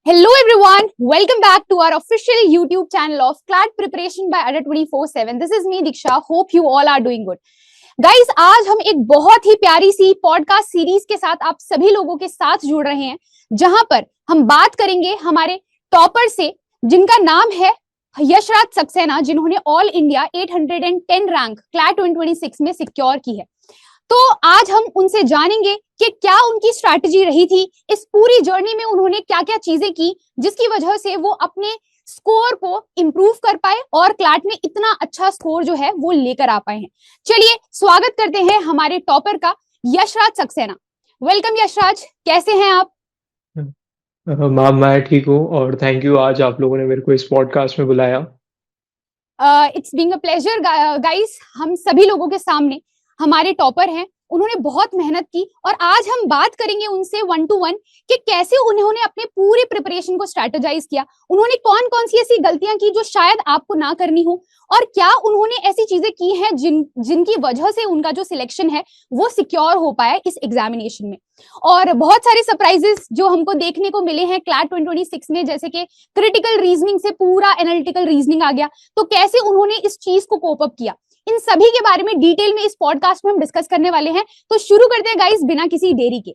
Hello everyone, welcome back to our official YouTube channel of CLAT Preparation by Ada 24/7. This is me Diksha. Hope you all are doing good. Guys, आज हम एक बहुत ही प्यारी सी podcast series के साथ आप सभी लोगों के साथ जुड़ रहे हैं, जहां पर हम बात करेंगे हमारे टॉपर से, जिनका नाम है यशराज सक्सेना, जिन्होंने ऑल इंडिया 810 रैंक क्लैट 2026 में सिक्योर की है। तो आज हम उनसे जानेंगे कि क्या उनकी स्ट्रैटेजी रही थी, इस पूरी जर्नी में उन्होंने क्या क्या चीजें की जिसकी वजह से वो अपने स्कोर को इंप्रूव कर पाए और क्लैट में इतना अच्छा स्कोर जो है वो लेकर आ पाए हैं। चलिए स्वागत करते हैं हमारे टॉपर का, यशराज सक्सेना। वेलकम यशराज, कैसे हैं आप? मैम मैं ठीक हूँ और थैंक यू, आज आप लोगों ने मेरे को इस पॉडकास्ट में बुलाया। It's being a pleasure guys. हम सभी लोगों के सामने हमारे टॉपर हैं, उन्होंने बहुत मेहनत की और आज हम बात करेंगे उनसे 1 to 1 कि कैसे उन्होंने अपने पूरे प्रिपरेशन को स्ट्रेटेजाइज किया, उन्होंने कौन कौन सी ऐसी गलतियां की जो शायद आपको ना करनी हो, और क्या उन्होंने ऐसी चीजें की हैं जिनकी वजह से उनका जो सिलेक्शन है वो सिक्योर हो पाया इस एग्जामिनेशन में। और बहुत सारे सरप्राइजेस जो हमको देखने को मिले हैं क्लैट 2026 में, जैसे कि क्रिटिकल रीजनिंग से पूरा एनालिटिकल रीजनिंग आ गया, तो कैसे उन्होंने इस चीज को कोप अप किया, इन सभी के बारे में डिटेल में इस पॉडकास्ट में हम डिस्कस करने वाले हैं। तो शुरू करते हैं गाइस बिना किसी देरी के।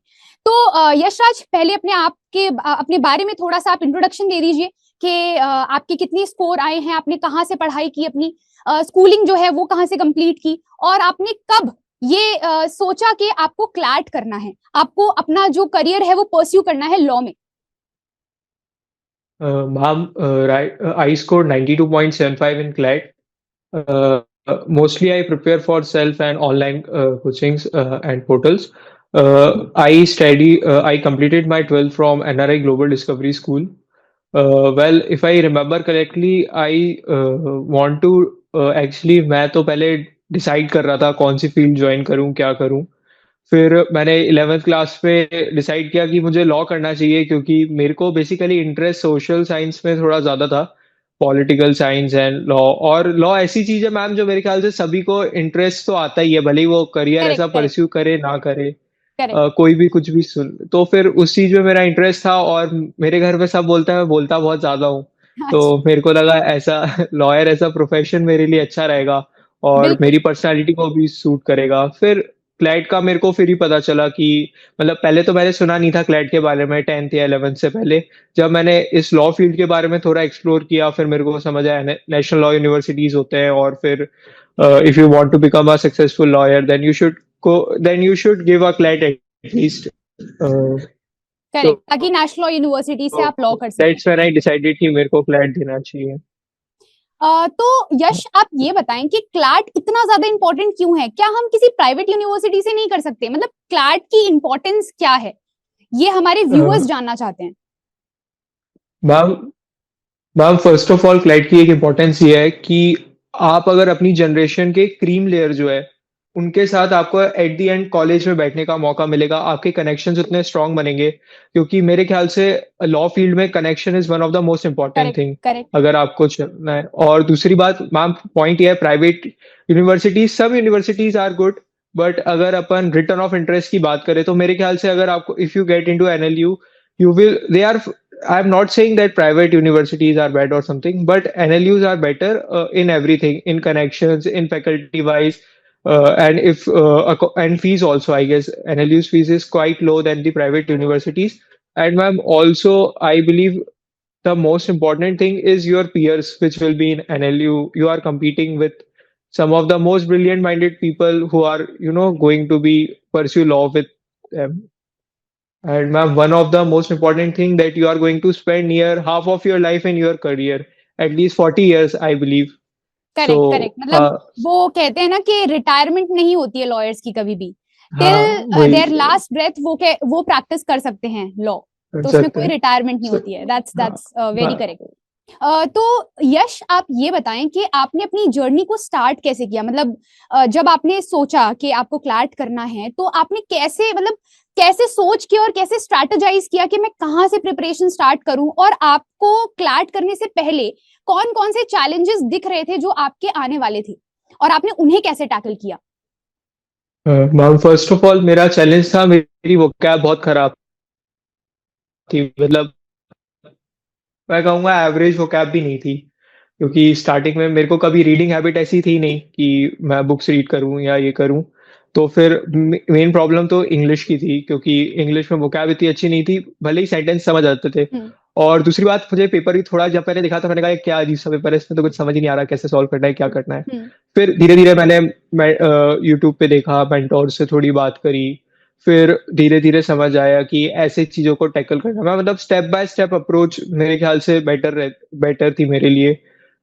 तो यशराज, पहले अपने बारे में थोड़ा सा आप इंट्रोडक्शन दे दीजिए कि आपके कितने स्कोर आए हैं, आपने कहाँ से पढ़ाई की, अपनी स्कूलिंग जो है वो कहाँ से कंप्लीट की, और आपने कब ये सोचा कि आपको क्लैट करना है, आपको अपना जो करियर है वो परस्यू करना है लॉ में। Ma'am I scored 92.75 in CLAT. Mostly I prepare for self and online coachings and portals. I completed my 12th from NRI Global Discovery School. Well, if I remember correctly, I want to actually मैं तो पहले decide कर रहा था कौन सी field join करूं, क्या करूं। फिर मैंने 11th क्लास पे डिसाइड किया कि मुझे लॉ करना चाहिए, क्योंकि मेरे को बेसिकली इंटरेस्ट सोशल साइंस में थोड़ा ज़्यादा था, पॉलिटिकल साइंस एंड लॉ। और लॉ ऐसी चीज़ है मैम जो मेरे ख्याल से सभी को इंटरेस्ट तो आता ही है, भले ही वो करियर करेक्ट ऐसा करेक्ट परस्यू करे ना करे। करेक्ट। कोई भी कुछ भी सुन, तो फिर उस चीज़ में मेरा इंटरेस्ट था और मेरे घर में सब बोलता है मैं बोलता बहुत ज़्यादा हूँ। तो अच्छा, मेरे को लगा ऐसा लॉयर ऐसा प्रोफेशन मेरे लिए अच्छा रहेगा और बिल्कुल। मेरी पर्सनालिटी को भी सूट करेगा। फिर क्लैट का मेरे को फिर ही पता चला कि मतलब पहले तो मैंने सुना नहीं था क्लैट के बारे में 10th या 11th से पहले। जब मैंने इस लॉ फील्ड के बारे में थोड़ा एक्सप्लोर किया, फिर मेरे को समझ आया नेशनल लॉ यूनिवर्सिटीज होते हैं, और फिर if you want to become a successful lawyer then you should give a CLAT at least. Correct, तो ताकि नेशनल लॉ यूनिवर्सिटी से आप लॉ कर सकें। दैट्स व्हेन आई डिसाइडेड कि मेरे को क्लैट देना चाहिए। तो यश, आप ये बताएं कि क्लैट इतना ज्यादा इंपॉर्टेंट क्यों है? क्या हम किसी प्राइवेट यूनिवर्सिटी से नहीं कर सकते? मतलब क्लैट की इंपॉर्टेंस क्या है, ये हमारे व्यूअर्स जानना चाहते हैं। Ma'am ma'am first of all CLAT की एक इम्पोर्टेंस ये है कि आप अगर अपनी जनरेशन के क्रीम लेयर जो है उनके साथ आपको एट द एंड कॉलेज में बैठने का मौका मिलेगा, आपके कनेक्शंस उतने स्ट्रांग बनेंगे, क्योंकि मेरे ख्याल से लॉ फील्ड में connection is one of the most important correct thing correct. अगर आपको चलना है। और दूसरी बात मैम, पॉइंट ये है, प्राइवेट यूनिवर्सिटीज, सब यूनिवर्सिटीज आर गुड, बट अगर अपन रिटर्न ऑफ इंटरेस्ट की बात करें तो मेरे ख्याल से अगर आपको if you get into NLU, you will they are I'm not saying that private universities are bad or something, but NLUs are better in everything, in connections, in faculty wise, and fees also. I guess NLU's fees is quite low than the private universities. And ma'am, also I believe the most important thing is your peers, which will be in NLU. You are competing with some of the most brilliant minded people who are, going to be pursue law with them. And ma'am, one of the most important thing that you are going to spend near half of your life in your career, at least 40 years, I believe. Correct correct. So, मतलब वो कहते हैं ना कि retirement नहीं होती है lawyers की कभी भी, हाँ टिल वही देयर लास्ट ब्रेथ वो प्रैक्टिस कर सकते हैं लॉ, कर तो उसमें सकते कोई हैं। रिटायरमेंट नहीं So, होती है। दैट्स हाँ दैट्स वेरी हाँ करेक्ट। तो यश, आप ये बताएं कि आपने अपनी जर्नी को स्टार्ट कैसे किया? मतलब जब आपने सोचा कि आपको क्लैट करना है तो आपने कैसे, मतलब कैसे सोच के और कैसे स्ट्रैटेजाइज किया कि मैं कहाँ से प्रिपरेशन स्टार्ट करूं, और आपको क्लैट करने से पहले कौन कौन से चैलेंजेस दिख रहे थे जो आपके आने वाले थे, और आपने उन्हें कैसे टैकल किया? मैम फर्स्ट ऑफ ऑल मेरा चैलेंज था, मेरी वोकैब बहुत खराब थी। मतलब मैं कहूँगा एवरेज वोकैब भी नहीं थी, क्योंकि स्टार्टिंग में मेरे को कभी रीडिंग हैबिट ऐसी थी नहीं कि मैं बुक्स रीड करूँ या ये करूँ। तो फिर मेन प्रॉब्लम तो इंग्लिश की थी, क्योंकि इंग्लिश में वोकैब इतनी अच्छी नहीं थी, भले ही सेंटेंस समझ आते थे। हम्म। और दूसरी बात, मुझे पेपर भी थोड़ा जब मैंने देखा था, मैंने कहा ये क्या अजीब सा पेपर है, इसमें तो कुछ समझ ही नहीं आ रहा कैसे सॉल्व करना है, क्या करना है। हम्म। फिर धीरे-धीरे मैं यूट्यूब पे देखा, मेंटोर से थोड़ी बात करी, फिर धीरे-धीरे समझ आया कि ऐसे चीज़ों को टैकल करना, मैं मतलब स्टेप बाय स्टेप अप्रोच मेरे ख्याल से बेटर थी मेरे लिए।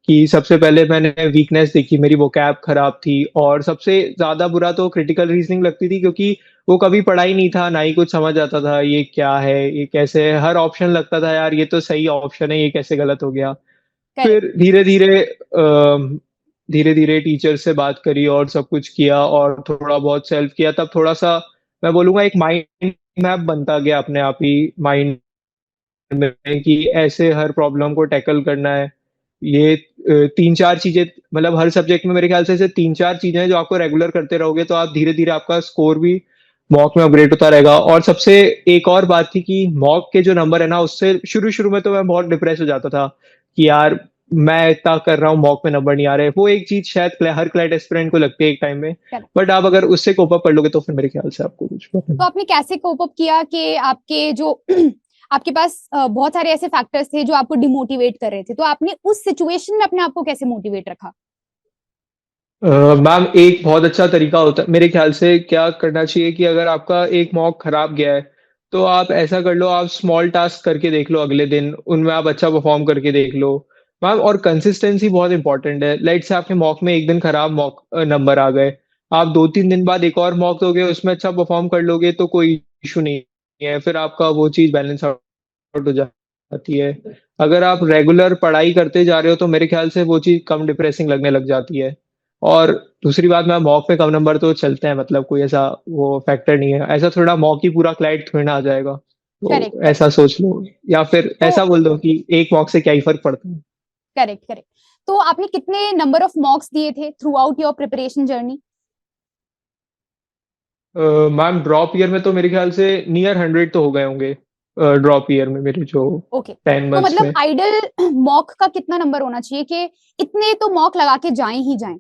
कि सबसे पहले मैंने वीकनेस देखी, मेरी वोकैब खराब थी, और सबसे ज़्यादा बुरा तो क्रिटिकल रीजनिंग लगती थी, क्योंकि वो कभी पढ़ा ही नहीं था, ना ही कुछ समझ आता था, ये क्या है, ये कैसे है? हर ऑप्शन लगता था यार ये तो सही ऑप्शन है, ये कैसे गलत हो गया? करेक्ट। फिर धीरे-धीरे टीचर से बात करी और सब कुछ किया और थोड़ा बहुत सेल्फ किया, तब थोड़ा-सा मैं बोलूँगा एक माइंड मैप बनता गया अपने आप ही माइंड में, कि ऐसे हर प्रॉब्लम को टैकल करना है। ये 3-4 चीज़ें, मतलब हर सब्जेक्ट में मेरे ख्याल से ऐसे 3-4 चीज़ें हैं जो आपको रेगुलर करते रहोगे तो आप धीरे-धीरे आपका स्कोर भी मॉक में अपग्रेड होता रहेगा। और सबसे एक और बात थी कि मॉक के जो नंबर है ना, उससे शुरू-शुरू में तो मैं बहुत डिप्रेस हो जाता था कि यार मैं इतना कर रहा हूँ, मॉक में नंबर नहीं आ रहे। वो एक चीज़ शायद हर क्लैट एस्पिरेंट को लगती है एक टाइम में। करेक्ट। बट आप अगर उससे कोप अप कर लोगे तो फिर मेरे ख्याल से आपको कुछ तो आपने कैसे कोप अप किया कि आपके जो आपके पास बहुत सारे ऐसे फैक्टर्स थे जो आपको डिमोटिवेट कर रहे थे, तो आपने उस सिचुएशन में अपने आप को कैसे मोटिवेट रखा? मैम, एक बहुत अच्छा तरीका होता है मेरे ख्याल से, क्या करना चाहिए कि अगर आपका एक मॉक खराब गया है तो आप ऐसा कर लो, आप स्मॉल टास्क करके देख लो, अगले दिन उनमें आप अच्छा परफॉर्म करके देख लो। मैम, और कंसिस्टेंसी बहुत इंपॉर्टेंट है। लाइट से आपके मॉक में एक दिन खराब मॉक नंबर आ गए, आप 2-3 दिन बाद एक और मॉक दोगे, उसमें अच्छा परफॉर्म कर लोगे तो कोई इशू नहीं है, फिर आपका वो चीज़ बैलेंस आउट हो जाती है। अगर आप रेगुलर पढ़ाई करते जा रहे हो तो मेरे ख्याल से वो चीज़ कम डिप्रेसिंग लगने लग जाती है। और दूसरी बात, मैं मॉक में कम नंबर तो चलते हैं, मतलब कोई ऐसा वो फैक्टर नहीं है, ऐसा थोड़ा मॉक ही पूरा क्लाइट थोड़ी ना आ जाएगा, तो करेक्ट। करेक्ट। ऐसा सोच लो, या फिर तो ऐसा बोल दो कि एक मॉक से क्या ही फर्क पड़ता है। करेक्ट। करेक्ट। तो आपने कितने नंबर ऑफ मॉक्स दिए थे through out your preparation journey? Ma'am, drop year में तो मेरे ख्याल से नियर 100 तो हो गए होंगे, ड्रॉप ईयर में मेरे जो ओके। 10 तो मंथ्स मतलब में। आइडल मॉक का कितना नंबर होना चाहिए कि इतने तो मॉक लगा के जाएं ही जाएं?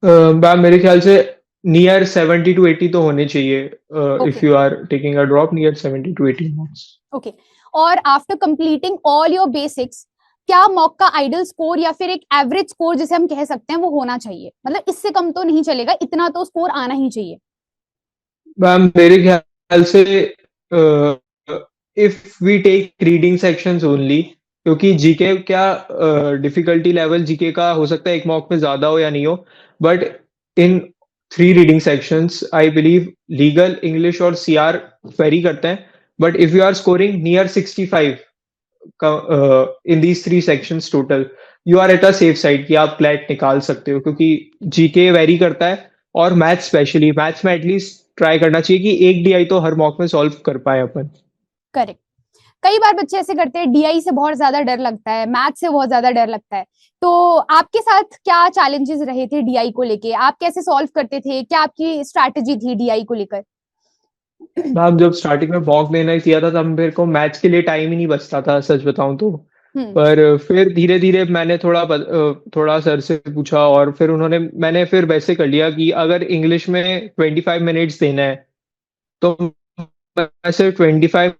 मैम, मेरे ख्याल से नियर 70 to 80 तो होने चाहिए, okay. If you are taking a drop, near 70 to 80 marks. Okay. और after completing all your basics, क्या मॉक का आइडल स्कोर या फिर एक एवरेज स्कोर जिसे हम कह सकते हैं वो होना चाहिए? मतलब इससे कम तो नहीं चलेगा, इतना तो स्कोर आना ही चाहिए। मैम, मेरे ख्याल से if we take reading sections only, क्योंकि जीके क्या डिफिकल्टी लेवल जीके का हो सकता है एक मॉक में ज्यादा हो या नहीं हो, but in 3 reading sections I believe legal, English और सीआर वेरी करते हैं। But if you are scoring near 65 in these 3 sections total, you are at a safe side कि आप क्लैट निकाल सकते हो, क्योंकि जीके वेरी करता है। और मैथ्स, स्पेशली मैथ्स में एटलीस्ट ट्राई करना चाहिए कि एक डीआई तो हर मॉक में सॉल्व कर पाए अपन। करेक्ट। कई बार बच्चे ऐसे करते हैं, डीआई से बहुत ज्यादा डर लगता है, मैथ से बहुत ज्यादा डर लगता है। तो आपके साथ क्या चैलेंजेस रहे थे डीआई को लेके? आप कैसे सॉल्व करते थे? क्या आपकी स्ट्रैटेजी थी डीआई को लेकर? मैम, जब स्टार्टिंग में मॉक देना ही किया था तब मेरे को मैथ्स के लिए टाइम ही नहीं बचता था, सच बताऊं तो। हम्म। पर फिर धीरे धीरे मैंने थोड़ा सर से पूछा, और फिर मैंने फिर वैसे कर लिया कि अगर इंग्लिश में 25 मिनट्स देना है तो मैं सिर्फ 25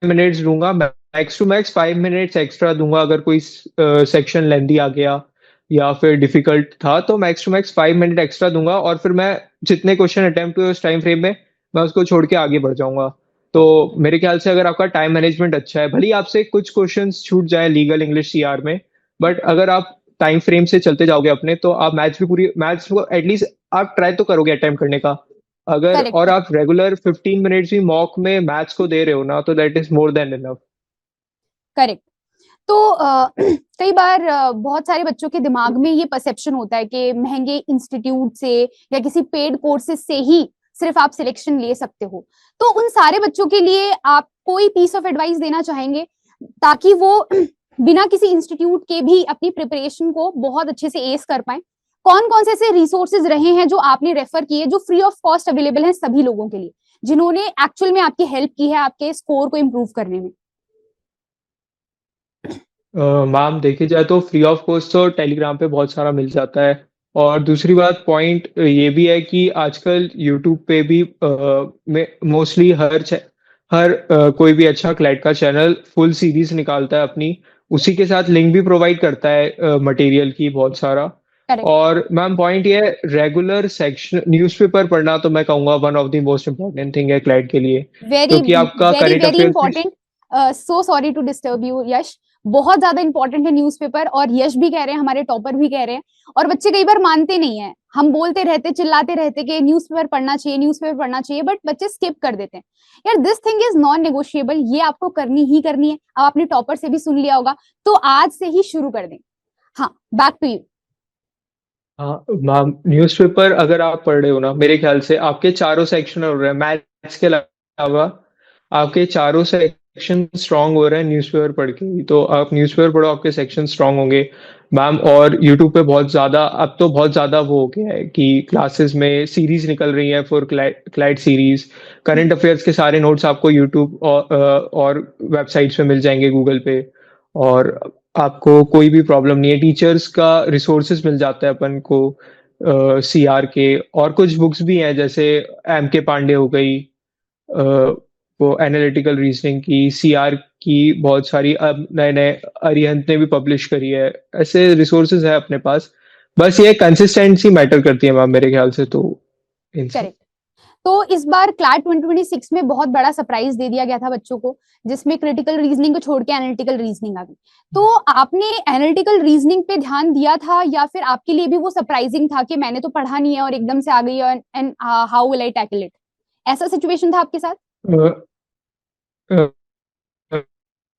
मिनट्स दूंगा, max to max 5 minutes extra दूंगा अगर कोई सेक्शन लेंदी आ गया या फिर डिफिकल्ट था, तो max to max 5 minute extra दूंगा, और फिर मैं जितने क्वेश्चन अटेम्प्ट हुए उस टाइम फ्रेम में मैं उसको छोड़ के आगे बढ़ जाऊंगा। तो मेरे ख्याल से अगर आपका टाइम मैनेजमेंट अच्छा है, भले ही आपसे कुछ क्वेश्चंस छूट जाए लीगल, इंग्लिश, सीआर में, बट अगर आप टाइम फ्रेम से चलते जाओगे अपने, तो आप मैथ्स को एटलीस्ट आप ट्राई तो करोगे अटेम्प्ट करने का। अगर करेक्ट। और करेक्ट। आप रेगुलर 15 मिनट्स भी मॉक में मैथ्स को दे रहे हो ना, तो that is more than enough. Correct. तो कई बार बहुत सारे बच्चों के दिमाग में ये परसेप्शन होता है कि महंगे इंस्टीट्यूट से या किसी पेड कोर्सेज से ही सिर्फ आप सिलेक्शन ले सकते हो। तो उन सारे बच्चों के लिए आप कोई पीस ऑफ एडवाइस देना चाहेंगे ताकि वो बिना किसी इंस्टीट्यूट के भी अपनी प्रिपरेशन को बहुत अच्छे से एस कर पाए? कौन कौन से ऐसे रिसोर्सेज रहे हैं जो आपने रेफर किए जो फ्री ऑफ कॉस्ट अवेलेबल हैं सभी लोगों के लिए, जिन्होंने एक्चुअल में आपकी हेल्प की है आपके स्कोर को इम्प्रूव करने में? मैम देखी जाए तो फ्री ऑफ कॉस्ट तो टेलीग्राम पे बहुत सारा मिल जाता है। और दूसरी बात पॉइंट ये भी है कि आजकल यूट्यूब पे भी में मोस्टली कोई भी अच्छा क्लैट का चैनल फुल सीरीज निकालता है अपनी, उसी के साथ लिंक भी प्रोवाइड करता है मटेरियल की बहुत सारा। करेक्ट। और मैम पॉइंट ये है, रेगुलर सेक्शन न्यूज़पेपर पढ़ना तो मैं कहूँगा one of the most important thing है क्लैट के लिए, वेरी क्योंकि आपका वेरी करंट वेरी अफेयर्स भी। Important. So sorry to disturb you Yash, बहुत ज्यादा इंपॉर्टेंट है न्यूज़पेपर, और यश भी कह रहे हैं, हमारे टॉपर भी कह रहे हैं, और बच्चे कई बार मानते नहीं है। हम बोलते रहते, चिल्लाते रहते कि न्यूज़पेपर पढ़ना चाहिए, न्यूज़पेपर पढ़ना चाहिए, बट बच्चे स्किप कर देते हैं। यार this thing is non negotiable, ये आपको करनी ही करनी है। अब आपने टॉपर से भी सुन लिया होगा, तो आज से ही शुरू कर दें। हाँ, बैक टू यू। हाँ मैम, न्यूज़पेपर अगर आप पढ़ रहे हो ना, मेरे ख्याल से आपके चारों सेक्शन हो रहे हैं, मैथ्स के अलावा आपके चारों सेक्शन स्ट्रांग हो रहे हैं न्यूज़पेपर पढ़ के ही। तो आप न्यूज़पेपर पढ़ो, आपके सेक्शन स्ट्रांग होंगे मैम। और यूट्यूब पे बहुत ज़्यादा, अब तो बहुत ज़्यादा वो हो गया है कि क्लासेस में सीरीज निकल रही है for client series. Current affairs के सारे नोट्स आपको यूट्यूब और वेबसाइट्स पे मिल जाएंगे, गूगल पे। और आपको कोई भी प्रॉब्लम नहीं है, टीचर्स का रिसोर्सेज मिल जाता है अपन को, सीआर के। और कुछ बुक्स भी हैं जैसे एम के पांडे हो गई, वो एनालिटिकल रीजनिंग की, सीआर की बहुत सारी अब नए नए अरिहंत ने भी पब्लिश करी है। ऐसे रिसोर्सेज है अपने पास, बस ये कंसिस्टेंसी मैटर करती है मैम मेरे ख्याल से तो इन सब। करेक्ट। तो इस बार क्लैट 2026 में बहुत बड़ा सरप्राइज दे दिया गया था बच्चों को, जिसमें क्रिटिकल रीजनिंग को छोड़ के एनालिटिकल रीजनिंग आ गई। तो आपने एनालिटिकल रीजनिंग पे ध्यान दिया था, या फिर आपके लिए भी वो सरप्राइजिंग था कि मैंने तो पढ़ा नहीं है और एकदम से आ गई, and how will I tackle it? ऐसा सिचुएशन था आपके साथ?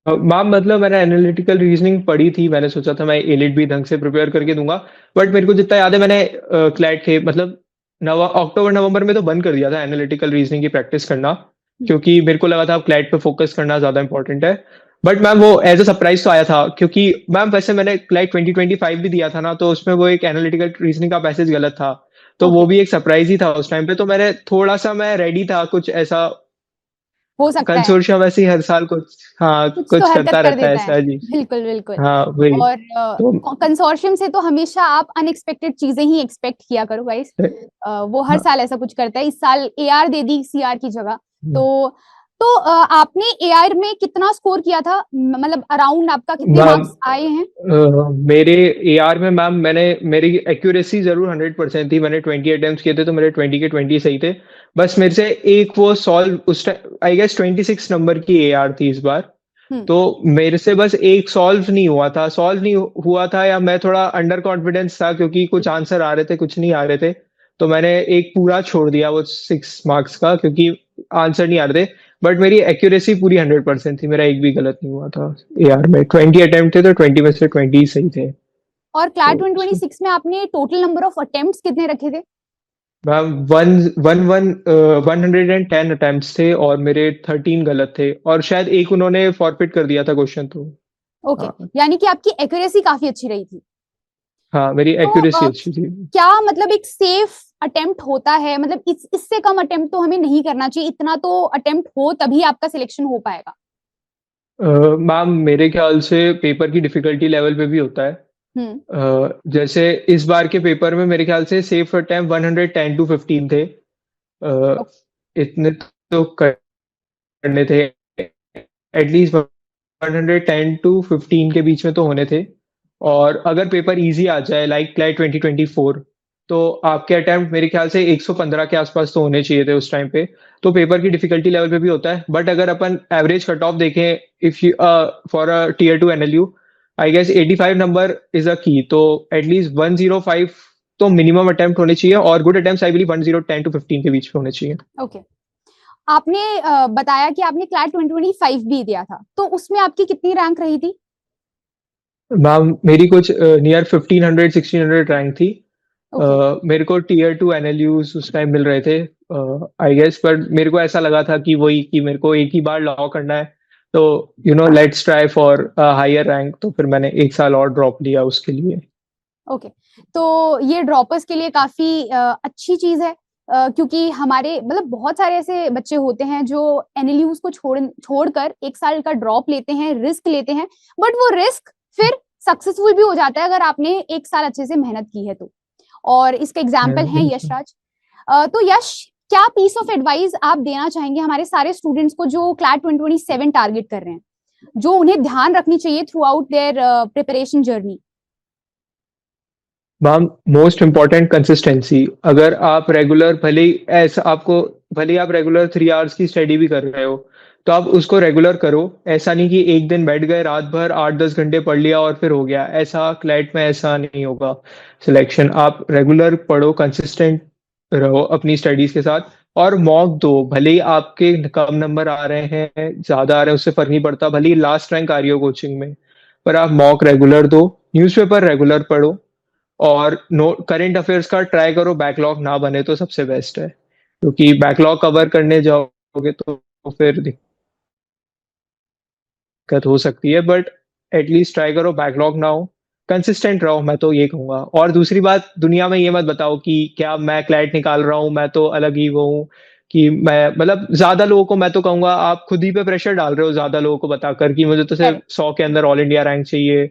मैम मतलब मैंने एनालिटिकल रीजनिंग पढ़ी थी, मैंने सोचा था मैं एलिट भी ढंग से प्रिपेयर करके दूंगा। बट मेरे को जितना याद है, मैंने क्लैट के मतलब अक्टूबर नवंबर में तो बंद कर दिया था एनालिटिकल रीजनिंग की प्रैक्टिस करना, क्योंकि मेरे को लगा था अब क्लैट पे फोकस करना ज्यादा इंपॉर्टेंट है। बट मैम वो एज अ सरप्राइज तो आया था, क्योंकि मैम वैसे मैंने क्लैट 2025 भी दिया था ना, तो उसमें वो एक एनालिटिकल रीजनिंग का पैसेज गलत था। तो वो ओके, भी एक सरप्राइज ही था उस टाइम पे, तो मैंने थोड़ा सा मैं रेडी था कुछ ऐसा। हो सकता है, कंसोर्शियम वैसे ही हर साल कुछ, हाँ कुछ तो कुछ हरकत करता कर रहता है देता है। ऐसा जी। बिल्कुल बिल्कुल। हाँ वही। और तो कंसोर्शियम से तो हमेशा आप अनएक्सपेक्टेड चीजें ही एक्सपेक्ट किया करो गाइस। वो हर हाँ, साल ऐसा कुछ करता है, इस साल एआर दे दी सीआर की जगह। तो आपने एआर में कितना स्कोर किया था, मतलब अराउंड आपका कितने मैम मार्क्स आए हैं? मेरे एआर में मैम मैंने, मेरी एक्यूरेसी जरूर 100% थी, मैंने 20 अटेम्प्ट किए थे तो मेरे 20 के 20 सही थे। बस मेरे से एक वो सॉल्व उस टाइम आई गेस 26 नंबर की एआर थी इस बार। हम्म। तो मेरे से बस एक सॉल्व नहीं हुआ था, या मैं थोड़ा अंडर कॉन्फिडेंस था क्योंकि कुछ आंसर आ रहे थे कुछ नहीं आ रहे थे। तो मैंने एक पूरा छोड़ दिया वो 6 मार्क्स का, क्योंकि आंसर नहीं आ रहे थे। बट मेरी एक्यूरेसी पूरी 100% थी, मेरा एक भी गलत नहीं हुआ था। यार में 20 अटेम्प्ट थे तो 20 में से 20 सही थे। और क्लास तो 2026 में आपने टोटल नंबर ऑफ अटेम्प्ट्स कितने रखे थे? Ma'am one one one 110 attempts थे और मेरे 13 गलत थे, और शायद एक उन्होंने फॉरफिट कर दिया था क्वेश्चन तो। ओके, हाँ। यानी कि आपकी एक्यूरेसी काफी अच्छी रही थी। हाँ मेरी तो एक्यूरेसी अच्छी थी। क्या मतलब एक सेफ अटेम्प्ट होता है, मतलब इससे कम अटेम्प्ट तो हमें नहीं करना चाहिए, इतना तो अटेम्प्ट हो तभी आपका सिलेक्शन हो पाएगा? मैम मेरे ख्याल से पेपर की डिफिकल्टी लेवल पे भी होता है। हम्म। जैसे इस बार के पेपर में मेरे ख्याल से सेफ अटेम्प्ट 110 to 15 थे। ओ- इतने तो करने थे, एटलीस्ट 110 to 15 के बीच में तो होने थे। और अगर पेपर इजी आ जाए लाइक क्लाइट 2024, तो आपके अटेम्प्ट मेरे ख्याल से 115 के आसपास तो होने चाहिए थे उस टाइम पे। तो पेपर की डिफिकल्टी लेवल पे भी होता है, बट अगर अपन एवरेज कट ऑफ देखें, if you for a tier 2 NLU, I guess 85 number is a key. तो एटलीस्ट 105 तो मिनिमम अटेम्प्ट होने चाहिए, और good attempt I believe 1010 to 15 के बीच में होने चाहिए। ओके। आपने बताया कि आपने क्लास 2025 भी दिया था, तो उसमें आपकी कितनी रैंक रही थी? मैम मेरी कुछ नियर 1500 1600 रैंक थी। ओके। मेरे को टीयर 2 एनएलयूज उस टाइम मिल रहे थे आई गेस, पर मेरे को ऐसा लगा था कि वही कि मेरे को एक ही बार लॉ करना है, तो let's try for higher rank. तो फिर मैंने एक साल और ड्रॉप लिया उसके लिए। ओके। तो ये ड्रॉपर्स के लिए काफी अच्छी चीज है, क्योंकि हमारे मतलब बहुत सारे ऐसे बच्चे होते हैं जो एनएलयूज को छोड़कर एक साल का ड्रॉप लेते हैं, रिस्क लेते हैं, बट वो रिस्क फिर सक्सेसफुल भी हो जाता है अगर आपने एक साल अच्छे से मेहनत की है तो। और इसका एग्जाम्पल है यशराज। तो यश, क्या पीस ऑफ एडवाइस आप देना चाहेंगे हमारे सारे स्टूडेंट्स को जो क्लैट 2027 टारगेट कर रहे हैं, जो उन्हें ध्यान रखनी चाहिए through out there preparation journey? Ma'am, most important consistency. अगर आप रेगुलर, भले ही आप रेगुलर 3 आवर्स की स्टडी भी कर रहे हो, तो आप उसको रेगुलर करो। ऐसा नहीं कि एक दिन बैठ गए, रात भर 8-10 घंटे पढ़ लिया और फिर हो गया। ऐसा क्लैट में ऐसा नहीं होगा सिलेक्शन। आप रेगुलर पढ़ो, कंसिस्टेंट रहो अपनी स्टडीज के साथ, और मॉक दो। भले ही आपके कम नंबर आ रहे हैं, ज्यादा आ रहे हैं, उससे फर्क नहीं पड़ता। भले ही लास्ट रैंक आ रही हो कोचिंग में, पर आप मॉक रेगुलर दो, न्यूज़पेपर रेगुलर पढ़ो, और नो करंट अफेयर्स का ट्राई करो। बैकलॉग ना बने तो सबसे बेस्ट है, क्योंकि बैकलॉग कवर करने जाओगे तो फिर दिक्कत हो सकती है। बट एटलीस्ट ट्राई करो बैकलॉग ना हो, कंसिस्टेंट रहो, मैं तो ये कहूंगा। और दूसरी बात, दुनिया में ये मत बताओ कि क्या मैं क्लैट निकाल रहा हूँ, मैं तो अलग ही वो हूँ कि मैं, मतलब ज्यादा लोगों को, मैं तो कहूंगा आप खुद ही पे प्रेशर डाल रहे हो ज्यादा लोगों को बताकर कि मुझे तो सिर्फ करेक्ट, 100 के अंदर ऑल इंडिया रैंक चाहिए,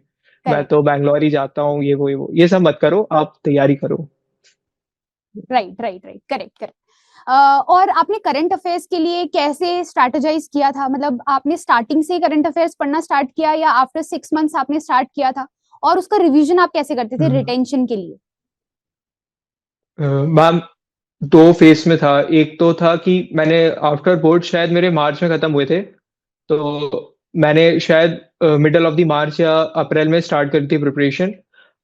मैं करेक्ट, तो बैंगलोर ही जाता हूँ, ये सब मत करो, आप तैयारी करो। Right, right, right, correct, correct. और आपने करंट अफेयर्स के लिए कैसे स्ट्रैटेजाइज किया था? मतलब आपने स्टार्टिंग से ही करंट अफेयर्स पढ़ना स्टार्ट किया या आफ्टर 6 मंथ्स आपने स्टार्ट किया था? और उसका रिवीजन आप कैसे करते थे रिटेंशन के लिए? मैम, दो फेस में था। एक तो था कि मैंने आफ्टर बोर्ड, शायद मेरे मार्च में खत्म हुए थे, तो मैंने शायद मिडल ऑफ द मार्च या अप्रैल में स्टार्ट करी थी प्रिपरेशन।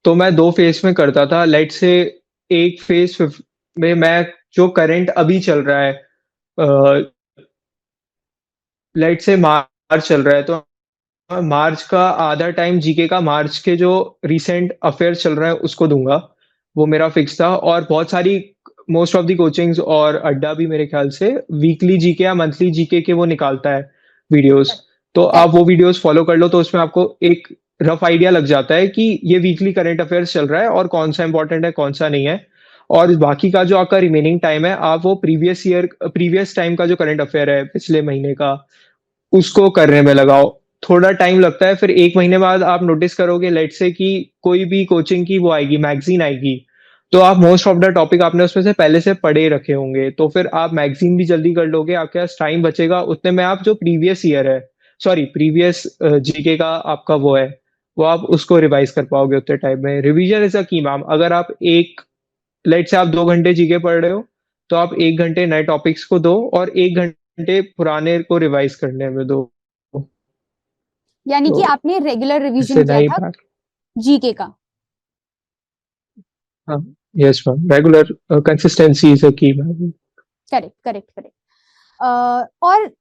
तो मैं दो फेस में करता था। लेट से एक फेस में मैं, जो करंट अभी चल रहा है, लेट से मार्च चल रहा है, तो मार्च का आधा टाइम जीके का, मार्च के जो रिसेंट अफेयर्स चल रहे हैं उसको दूंगा। वो मेरा फिक्स था। और बहुत सारी, मोस्ट ऑफ द कोचिंग्स और अड्डा भी मेरे ख्याल से वीकली जीके या मंथली जीके के वो निकालता है वीडियोस। तो आप करेक्ट, वो वीडियोस फॉलो कर लो, तो उसमें आपको एक रफ आइडिया लग जाता है कि ये वीकली करंट अफेयर्स चल रहा है और कौन सा इंपॉर्टेंट है कौन सा नहीं है। और बाकी का जो आपका रिमेनिंग टाइम है, आप वो प्रीवियस टाइम का जो करंट अफेयर है पिछले महीने का, उसको करने में लगाओ। थोड़ा टाइम लगता है, फिर 1 महीने बाद आप नोटिस करोगे, लेट से कि कोई भी कोचिंग की वो आएगी, मैगजीन आएगी, तो आप मोस्ट ऑफ द टॉपिक आपने उसमें से पहले से पढ़े रखे होंगे, तो फिर आप मैगजीन भी जल्दी कर लोगे। आपके पास टाइम बचेगा उतने में, आप जो प्रीवियस ईयर है, सॉरी प्रीवियस जीके का आपका वो है, वो आप उसको रिवाइज कर पाओगे उतने टाइम में। रिवीजन इज अ की मैम। अगर आप एक, लेट से आप 2 घंटे जीके पढ़ रहे हो, तो आप 1 घंटे नए टॉपिक्स को दो और 1 घंटे पुराने को रिवाइज करने में दो। यानी तो कि आपने रेगुलर रिवीजन इससे किया नहीं था भाग। जीके का? हाँ, yes ma'am, regular consistency is a की मैम। Correct, correct, correct. और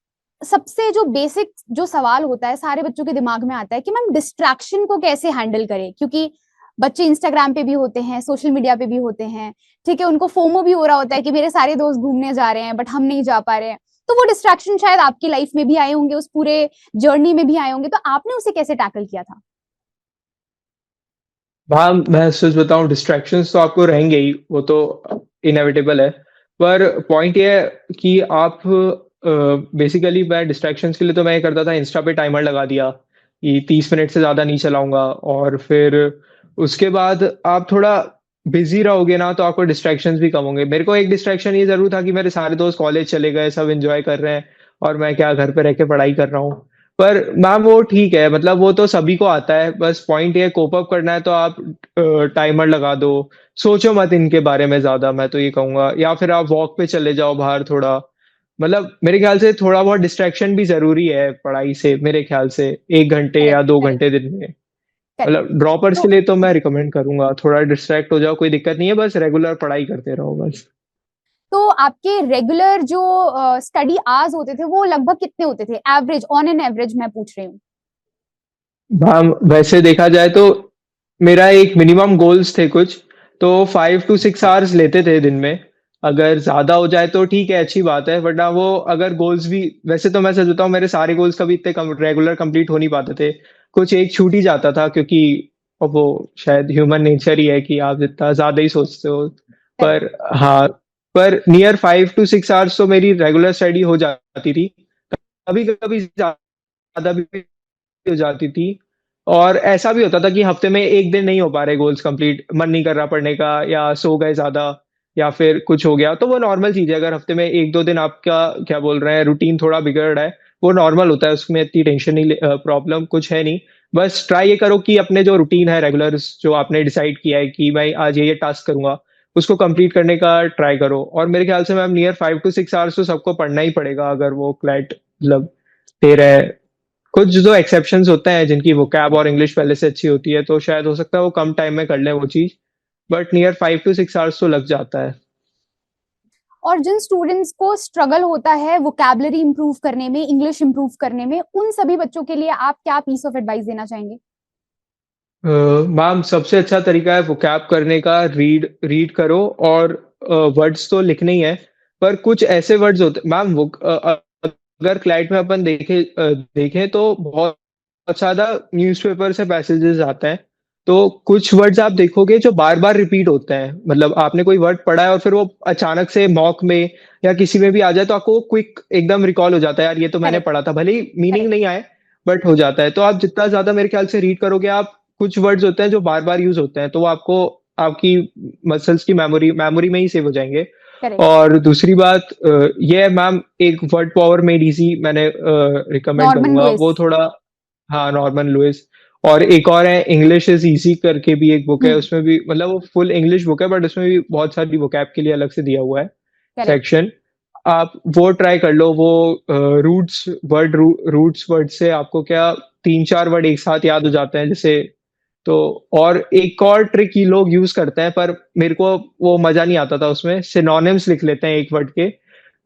सबसे जो बेसिक जो सवाल होता है सारे बच्चों के दिमाग में आता है कि मैम डिस्ट्रैक्शन को कैसे हैंडल करें, क्योंकि बच्चे इंस्टाग्राम पे भी होते हैं, सोशल मीडिया पे भी होते हैं, ठीक है, उनको फोमो भी हो रहा होता है कि मेरे सारे दोस्त घूमने जा रहे हैं बट हम नहीं जा पा रहे हैं। तो वो डिस्ट्रैक्शन शायद आपकी लाइफ में भी आए होंगे, उस पूरे जर्नी में भी आए होंगे, तो आपने उसे कैसे टैकल किया था? हाँ, मैं सच बताऊं, डिस्ट्रैक्शंस तो आपको रहेंगे ही, वो तो इनएविटेबल है। पर पॉइंट ये है कि आप, बेसिकली मैं डिस्ट्रैक्शंस के लिए तो मैं ये करता था, इंस्टा पे टाइमर लगा दिया कि 30 मिनट से ज्यादा नहीं चलाऊंगा। और फिर उसके बाद आप थोड़ा बिजी रहोगे ना, तो आपको डिस्ट्रैक्शंस भी कम होंगे। मेरे को एक डिस्ट्रैक्शन ये जरूर था कि मेरे सारे दोस्त कॉलेज चले गए, सब एंजॉय कर रहे हैं, और मैं क्या घर पे रह के पढ़ाई कर रहा हूँ। पर मैम वो ठीक है, मतलब वो तो सभी को आता है। बस पॉइंट ये, कोप अप करना है तो आप टाइमर लगा दो। सोचो मत इनके बारे में ज्यादा, मैं तो ये कहूंगा। या फिर आप वॉक पे चले जाओ बाहर थोड़ा। मतलब मेरे ख्याल से थोड़ा बहुत डिस्ट्रैक्शन भी जरूरी है पढ़ाई से, मेरे ख्याल से 1 घंटे या करेक्ट, दो करेक्ट, घंटे दिन में। करेक्ट। मतलब ड्रॉपर्स तो के लिए तो मैं रिकमेंड करूंगा, थोड़ा डिस्ट्रैक्ट हो जाओ, कोई दिक्कत नहीं है, बस रेगुलर पढ़ाई करते रहो बस। तो आपके रेगुलर जो स्टडी आवर्स होते थे वो लगभग कितने होते थे, एवरेज, ऑन एन एवरेज मैं पूछ रही हूँ? हाँ, वैसे देखा जाए तो मेरा एक मिनिमम गोल्स थे कुछ, तो 5 to 6 आवर्स लेते थे दिन में। अगर ज्यादा हो जाए तो ठीक है, अच्छी बात है, वरना वो, अगर गोल्स भी, वैसे तो मैं सच बताऊं, मेरे सारे गोल्स कभी इतने रेगुलर कंप्लीट हो नहीं पाते थे। कुछ एक छूट ही जाता था, क्योंकि अब वो शायद ह्यूमन नेचर ही है कि आप जितना ज्यादा ही सोचते हो। करेक्ट, पर हाँ, पर नियर 5 to 6 आवर्स तो मेरी रेगुलर स्टडी हो जाती थी। कभी कभी ज्यादा भी हो जाती थी। और ऐसा भी होता था कि हफ्ते में एक दिन नहीं हो पा रहे गोल्स कंप्लीट, मन नहीं कर रहा पढ़ने का, या सो गए ज्यादा, या फिर कुछ हो गया, तो वो नॉर्मल चीज है। अगर हफ्ते में एक दो दिन आपका क्या बोल रहे हैं रूटीन थोड़ा बिगड़ रहा है, वो नॉर्मल होता है, उसमें इतनी टेंशन नहीं, प्रॉब्लम कुछ है नहीं। बस ट्राई ये करो कि अपने जो रूटीन है रेगुलर, जो आपने डिसाइड किया है कि मैं आज ये टास्क करूंगा, उसको कंप्लीट करने का ट्राई करो। और मेरे ख्याल से मैम नियर 5 to 6 आवर्स तो सबको पढ़ना ही पड़ेगा, अगर वो क्लैट मतलब दे रहे हैं। कुछ जो एक्सेप्शंस होते हैं जिनकी वोकैब और इंग्लिश पहले से अच्छी होती है, तो शायद हो सकता है वो कम टाइम में कर ले वो चीज, बट नियर 5 to 6 आवर्स तो लग जाता है। और जिन स्टूडेंट्स को स्ट्रगल होता है वोकैबलरी इंप्रूव करने में, इंग्लिश इंप्रूव करने में, उन सभी बच्चों के लिए आप क्या पीस ऑफ एडवाइस देना चाहेंगे? मैम सबसे अच्छा तरीका है वोकैब करने का, रीड रीड करो। और वर्ड्स तो लिखने ही है, पर कुछ ऐसे वर्ड्स होते मैम वो अगर क्लाइट में अपन देखें तो बहुत ज्यादा न्यूज़पेपर से पैसेजेस आते हैं। तो कुछ वर्ड्स आप देखोगे जो बार बार रिपीट होते हैं, मतलब आपने कोई वर्ड पढ़ा है और फिर वो अचानक से मॉक में या किसी में भी आ जाए, तो आपको क्विक एकदम रिकॉल हो जाता है, यार ये तो मैंने करेक्ट। पढ़ा था, भले ही मीनिंग करेक्ट। नहीं आए, बट हो जाता है। तो आप जितना ज्यादा मेरे ख्याल से रीड करोगे, आप कुछ वर्ड्स होते हैं जो बार बार यूज होते हैं, तो वो आपको आपकी मसल्स की मेमोरी मेमोरी में ही सेव हो जाएंगे। करेक्ट। और दूसरी बात ये है मैम, एक वर्ड पावर मेड इजी मैंने रिकमेंड नॉर्मन करूंगा, लुइस। वो थोड़ा, हाँ नॉर्मन लुइस। और एक और है इंग्लिश इज इजी करके भी एक बुक है, हम्म। उसमें भी मतलब वो फुल इंग्लिश बुक है, बट उसमें भी बहुत सारी वोकैब के लिए अलग से दिया हुआ है करेक्ट। सेक्शन। आप वो ट्राई कर लो। वो रूट्स रूट्स वर्ड से आपको क्या 3 4 वर्ड एक साथ याद हो जाते हैं जैसे। तो और एक और ट्रिक ही लोग यूज करते हैं, पर मेरे को वो मजा नहीं आता था उसमें, सिनोनिम्स लिख लेते हैं एक वर्ड के।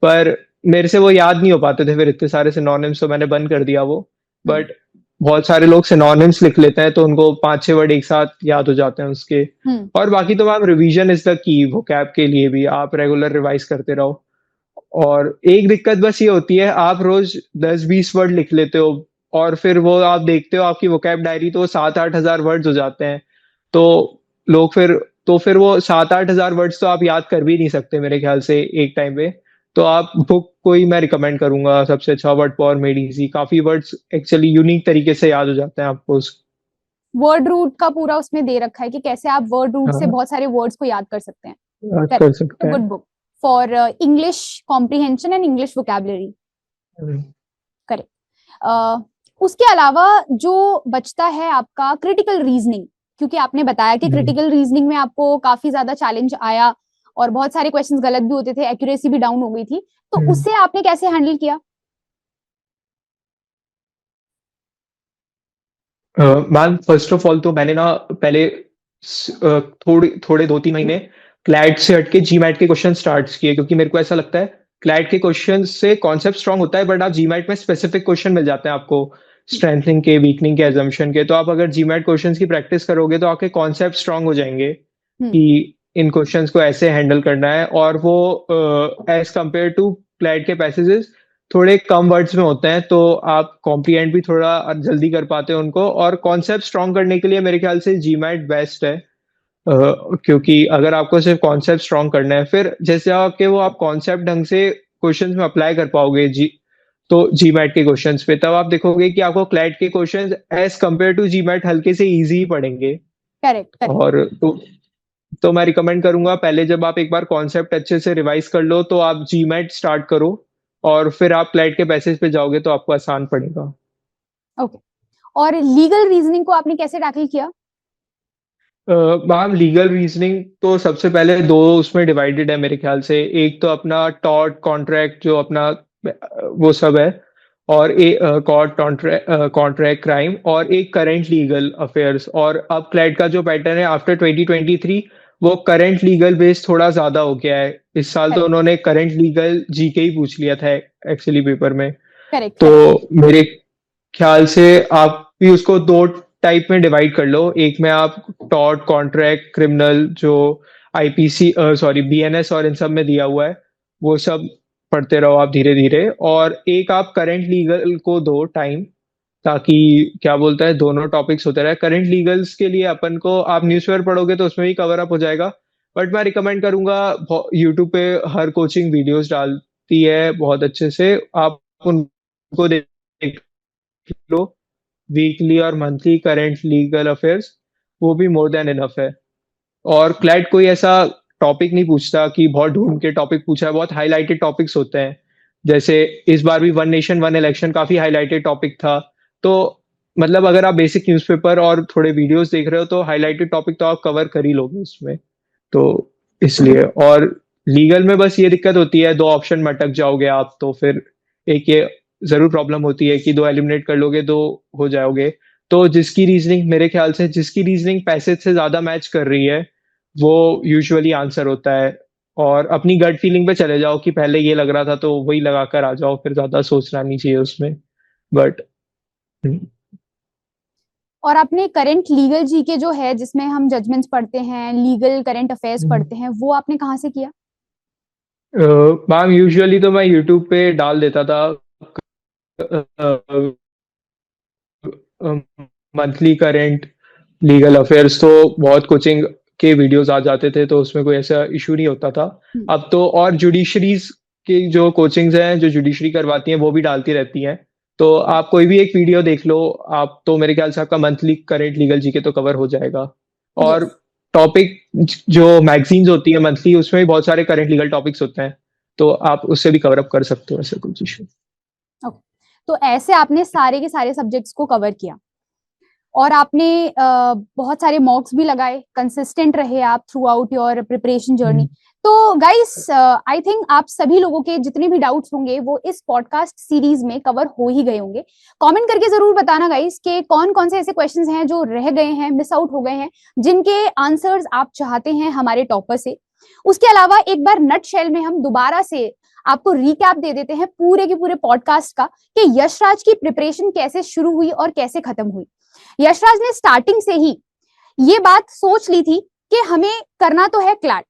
पर मेरे से वो याद नहीं हो पाते थे फिर इतने सारे सिनोनिम्स, तो मैंने बंद कर दिया वो। हम्म। बट बहुत सारे लोग सिनोनिम्स लिख लेते हैं, तो उनको 5 6 वर्ड एक साथ याद हो जाते हैं उसके। हम्म। और बाकी तो ma'am revision is the key, vocab के लिए भी आप रेगुलर रिवाइज करते रहो। और एक दिक्कत बस ये होती है, आप रोज 10 20 वर्ड लिख लेते हो, और फिर वो आप देखते हो आपकी वोकैब डायरी, तो 7 8 हजार वर्ड्स हो जाते हैं। तो लोग फिर तो फिर वो 7 8 हजार वर्ड्स तो आप याद कर भी नहीं सकते मेरे ख्याल से एक टाइम पे। तो आप बुक को ही मैं रिकमेंड करूंगा सबसे अच्छा, वर्ड पावर मेड इजी। काफी वर्ड्स एक्चुअली यूनिक तरीके से याद हो जाते हैं आपको वर्ड रूट का पूरा उसमें दे रखा है कि कैसे आप वर्ड रूट से हाँ, बहुत सारे वर्ड्स को याद कर सकते हैं। याद करेक्ट। कर सकते गुड हैं। Book for English comprehension and English vocabulary. Hmm, correct. उसके अलावा जो बचता है आपका क्रिटिकल रीजनिंग, क्योंकि आपने बताया कि हम्म, क्रिटिकल रीजनिंग में आपको काफी ज्यादा चैलेंज आया और बहुत सारे क्वेश्चंस गलत भी होते थे, एक्यूरेसी भी डाउन हो गई थी, तो हम्म। उससे आपने कैसे हैंडल किया? मैम फर्स्ट ऑफ ऑल तो मैंने ना पहले थोड़े थोड़े 2 3 महीने क्लैट से हटके जीमैट के क्वेश्चन स्टार्ट किए, क्योंकि मेरे को ऐसा लगता है क्लैट के क्वेश्चन से कॉन्सेप्ट स्ट्रांग होता है, बट आप जीमैट में स्पेसिफिक क्वेश्चन मिल जाते हैं आपको, स्ट्रेंथनिंग के, वीकनिंग के, एजम्पशन के। तो आप अगर जीमैट क्वेश्चन की प्रैक्टिस करोगे तो आपके कॉन्सेप्ट स्ट्रांग हो जाएंगे हम्म। कि इन क्वेश्चंस को ऐसे हैंडल करना है। और वो एज कंपेयर टू क्लैट के पैसेजेस थोड़े कम वर्ड्स में होते हैं, तो आप कॉम्प्रिहेंड भी थोड़ा जल्दी कर पाते हो उनको। और कॉन्सेप्ट स्ट्रॉन्ग करने के लिए मेरे ख्याल से जीमैट बेस्ट है। क्योंकि अगर आपको सिर्फ कॉन्सेप्ट स्ट्रॉन्ग करना है, फिर जैसे आपके वो आप कॉन्सेप्ट ढंग से क्वेश्चंस में अप्लाई कर पाओगे तो जीमैट के क्वेश्चंस पे, तब आप देखोगे कि आपको क्लैट के questions as compare to GMAT हल्के से इजी ही पड़ेंगे। करेक्ट। करेक्ट। और तो मैं रिकमेंड करूंगा, पहले जब आप एक बार कॉन्सेप्ट अच्छे से रिवाइज कर लो तो आप जीमैट स्टार्ट करो, और फिर आप क्लाइट के पैसेज पे जाओगे तो आपको आसान पड़ेगा। ओके। और लीगल रीजनिंग को आपने कैसे टैकल किया? मैम लीगल रीजनिंग तो सबसे पहले दो उसमें डिवाइडेड है मेरे ख्याल से। एक तो अपना टॉर्ट कॉन्ट्रैक्ट जो अपना वो सब है, और एक कॉर्ट कॉन्ट्रैक्ट क्राइम, और एक करंट लीगल अफेयर्स। और अब क्लैट का जो पैटर्न है आफ्टर 2023, वो करंट लीगल बेस थोड़ा ज्यादा हो गया है। इस साल तो करेक्ट। उन्होंने करंट लीगल जीके ही पूछ लिया था एक्चुअली पेपर में। करेक्ट। तो करेक्ट। मेरे ख्याल से आप भी उसको दो टाइप में डिवाइड कर लो। एक में आप टॉर्ट कॉन्ट्रैक्ट क्रिमिनल जो आईपीसी सॉरी बीएनएस और इन सब में दिया हुआ है, वो सब पढ़ते रहो आप धीरे धीरे। और एक आप करंट लीगल को दो टाइम, ताकि क्या बोलता है दोनों टॉपिक्स होते रहे। करंट लीगल्स के लिए अपन को आप न्यूज़पेपर पढ़ोगे तो उसमें भी कवर अप हो जाएगा, बट मैं रिकमेंड करूंगा, यूट्यूब पे हर कोचिंग वीडियोस डालती है बहुत अच्छे से, आप उनको देख लो। वीकली और मंथली करंट लीगल अफेयर्स, वो भी मोर देन इनफ है। और क्लैट कोई ऐसा टॉपिक नहीं पूछता कि बहुत ढूंढ के टॉपिक पूछा है, बहुत हाईलाइटेड टॉपिक्स होते हैं। जैसे इस बार भी वन नेशन वन इलेक्शन काफी हाईलाइटेड टॉपिक था। तो मतलब अगर आप बेसिक न्यूज़पेपर और थोड़े वीडियोस देख रहे हो तो हाईलाइटेड टॉपिक तो आप कवर कर ही लोगे उसमें। तो इसलिए, और लीगल में बस ये दिक्कत होती है, दो ऑप्शन में अटक जाओगे आप तो फिर एक ये जरूर प्रॉब्लम होती है कि दो एलिमिनेट कर लोगे, दो हो जाओगे। तो जिसकी रीजनिंग, मेरे ख्याल से जिसकी रीजनिंग पैसेज से ज्यादा मैच कर रही है वो यूजुअली आंसर होता है। और अपनी गट फीलिंग पे चले जाओ कि पहले ये लग रहा था तो वही लगा कर आ जाओ, फिर ज्यादा सोचना नहीं चाहिए उसमें। बट और आपने करंट लीगल जीके जो है, जिसमें हम जजमेंट्स पढ़ते हैं, लीगल करंट अफेयर्स पढ़ते हैं, वो आपने कहाँ से किया? मैम यूजुअली तो मैं यूट्यूब पे डाल देता था मंथली करंट लीगल अफेयर्स, तो बहुत कोचिंग के वीडियोस आ जाते थे तो उसमें कोई ऐसा इशू नहीं होता था। अब तो और जुडिशरीज की जो कोचिंग्स हैं जो जुडिशरी करवाती हैं वो भी डालती रहती हैं। तो आप कोई भी एक वीडियो देख लो आप, तो मेरे ख्याल से आपका मंथली करंट लीगल जीके तो कवर हो जाएगा। और यस। टॉपिक जो मैगजीन्स होती है मंथली, उसमें भी बहुत सारे करंट लीगल टॉपिक्स होते हैं, तो आप उससे भी कवर अप कर सकते हो, ऐसा कुछ इशू। तो ऐसे आपने सारे के सारे सब्जेक्ट्स को कवर किया और आपने बहुत सारे मॉक्स भी लगाए, कंसिस्टेंट रहे आप through out your preparation journey. तो गाइस, आई थिंक आप सभी लोगों के जितने भी डाउट्स होंगे वो इस पॉडकास्ट सीरीज में कवर हो ही गए होंगे। कमेंट करके जरूर बताना गाइस कि कौन कौन से ऐसे क्वेश्चंस हैं जो रह गए हैं, मिस आउट हो गए हैं, जिनके आंसर्स आप चाहते हैं हमारे टॉपर से। उसके अलावा एक बार नटशेल में हम दोबारा से आपको रिकैप दे देते हैं पूरे के पूरे पॉडकास्ट का कि यशराज की प्रिपरेशन कैसे शुरू हुई और कैसे खत्म हुई। यशराज ने स्टार्टिंग से ही ये बात सोच ली थी कि हमें करना तो है क्लैट।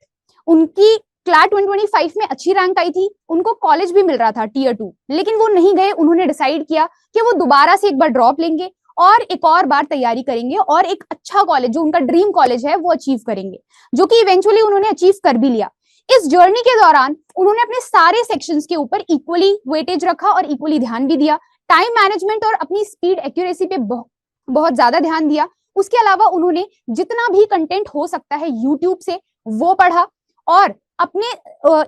उनकी क्लैट 125 में अच्छी रैंक आई थी, उनको कॉलेज भी मिल रहा था टीयर 2, लेकिन वो नहीं गए। उन्होंने डिसाइड किया कि वो दोबारा से एक बार ड्रॉप लेंगे और एक और बार तैयारी करेंगे और एक अच्छा कॉलेज, जो उनका ड्रीम कॉलेज है, वो अचीव करेंगे, जो कि इवेंचुअली उन्होंने अचीव कर भी लिया। इस जर्नी के दौरान उन्होंने अपने सारे सेक्शंस के ऊपर इक्वली वेटेज रखा और इक्वली ध्यान भी दिया। टाइम मैनेजमेंट और अपनी स्पीड एक्यूरेसी पे बहुत ज्यादा ध्यान दिया। उसके अलावा उन्होंने जितना भी कंटेंट हो सकता है यूट्यूब से वो पढ़ा, और अपने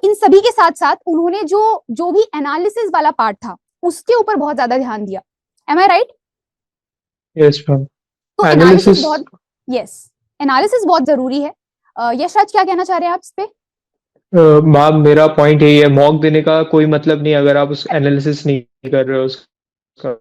इन सभी के साथ साथ उन्होंने जो भी एनालिसिस वाला पार्ट था उसके ऊपर बहुत ज्यादा ध्यान दिया। एम आई राइट? Yes ma'am. तो एनालिसिस बहुत, यस, एनालिसिस बहुत जरूरी है। यशराज, क्या कहना चाह रहे हैं आप इस पे? मैम मेरा पॉइंट यही है, मॉक देने का कोई मतलब नहीं अगर आप उस एनालिसिस नहीं कर रहे हो उसका।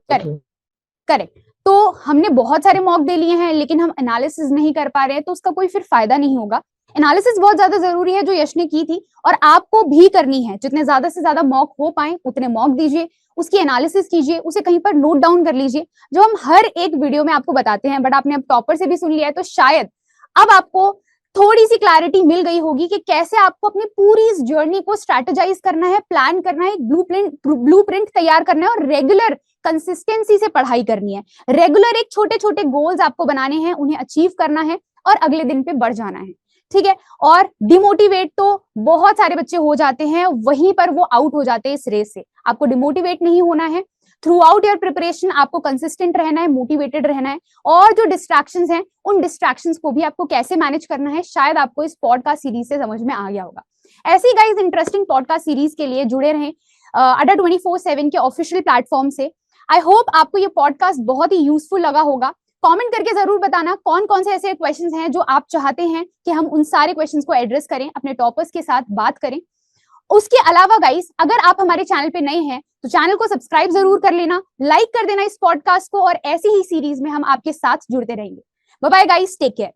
करेक्ट। तो हमने बहुत सारे मॉक दे लिए हैं लेकिन हम एनालिसिस नहीं कर पा रहे हैं, तो उसका कोई फिर फायदा नहीं होगा। एनालिसिस बहुत ज्यादा जरूरी है जो यश ने की थी, और आपको भी करनी है। जितने ज्यादा से ज्यादा मॉक हो पाए उतने मॉक दीजिए, उसकी एनालिसिस कीजिए, उसे कहीं पर नोट डाउन कर लीजिए, जो हम हर एक वीडियो में आपको बताते हैं। बट आपने अब टॉपर से भी सुन लिया है तो शायद अब आपको थोड़ी सी क्लैरिटी मिल गई होगी कि कैसे आपको अपनी पूरी इस जर्नी को स्ट्रैटेजाइज करना है, प्लान करना है, एक ब्लूप्रिंट तैयार करना है और रेगुलर कंसिस्टेंसी से पढ़ाई करनी है। रेगुलर एक छोटे छोटे गोल्स आपको बनाने हैं, उन्हें अचीव करना है और अगले दिन पे बढ़ जाना है, ठीक है। और डिमोटिवेट तो बहुत सारे बच्चे हो जाते हैं, वहीं पर वो आउट हो जाते हैं इस रेस से। आपको डिमोटिवेट नहीं होना है। थ्रू आउट योर प्रिपरेशन आपको कंसिस्टेंट रहना है, मोटिवेटेड रहना है, और जो डिस्ट्रैक्शंस हैं उन डिस्ट्रैक्शंस को भी आपको कैसे मैनेज करना है, शायद आपको इस पॉडकास्ट सीरीज से समझ में आ गया होगा। ऐसे ही गाइस इंटरेस्टिंग पॉडकास्ट सीरीज के लिए जुड़े रहें अड्डा 24/7 के ऑफिशियल प्लेटफॉर्म से। आई होप आपको ये पॉडकास्ट बहुत ही यूजफुल लगा होगा। कमेंट करके जरूर बताना कौन कौन से ऐसे क्वेश्चंस हैं जो आप चाहते हैं कि हम उन सारे क्वेश्चंस को एड्रेस करें, अपने टॉपर्स के साथ बात करें। उसके अलावा गाइस, अगर आप हमारे चैनल पे नए हैं तो चैनल को सब्सक्राइब जरूर कर लेना, लाइक कर देना इस पॉडकास्ट को, और ऐसी ही सीरीज में हम आपके साथ जुड़ते रहेंगे। Bye bye guys, take care.